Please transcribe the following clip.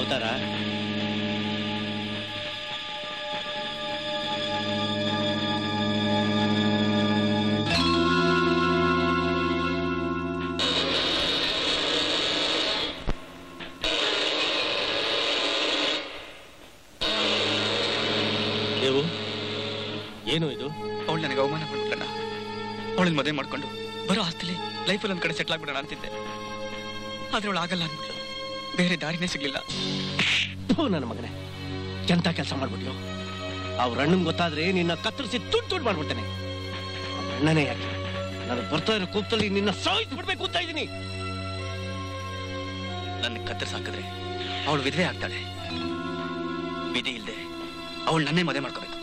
ಅವತಾರ. ಏನು ಇದು? ಅವಳು ನನಗೆ ಅವಮಾನ ಮಾಡ್ಬಿಟ್ಟಣ್ಣ. ಅವಳನ್ನ ಮದುವೆ ಮಾಡ್ಕೊಂಡು ಬರೋ ಆಸ್ತಿಲಿ ಲೈಫಲ್ಲಿ ಒಂದ್ ಕಡೆ ಸೆಟ್ಲ್ ಆಗ್ಬಿಡೋಣ ಅಂತಿದ್ದೆ. ಆದ್ರೆ ಅವಳು ಆಗಲ್ಲ ಅಂದ್ಬಿಟ್ಲು. ಬೇರೆ ದಾರಿನೇ ಸಿಗ್ಲಿಲ್ಲ. ನನ್ನ ಮಗನೇ, ಎಂತ ಕೆಲಸ ಮಾಡ್ಬಿಟ್ಲು. ಅವ್ರ ಅಣ್ಣನ್ ಗೊತ್ತಾದ್ರೆ ನಿನ್ನ ಕತ್ತರಿಸಿ ತುಂಡು ಮಾಡ್ಬಿಡ್ತೇನೆ. ಅಣ್ಣನೇ ಯಾಕೆ ನಾನು ಬರ್ತಾ ಇರೋ ಕೂತಲ್ಲಿ ನಿನ್ನ ಸಾಯಿಸ್ಬಿಡ್ಬೇಕು ಅಂತ ಇದ್ದೀನಿ. ನನ್ನ ಕತ್ತರಿಸಾಕಿದ್ರೆ ಅವಳು ವಿಧವೆ ಆಗ್ತಾಳೆ. ವಿಧಿ ಇಲ್ದೆ ಅವಳು ನನ್ನೇ ಮದುವೆ ಮಾಡ್ಕೋಬೇಕು.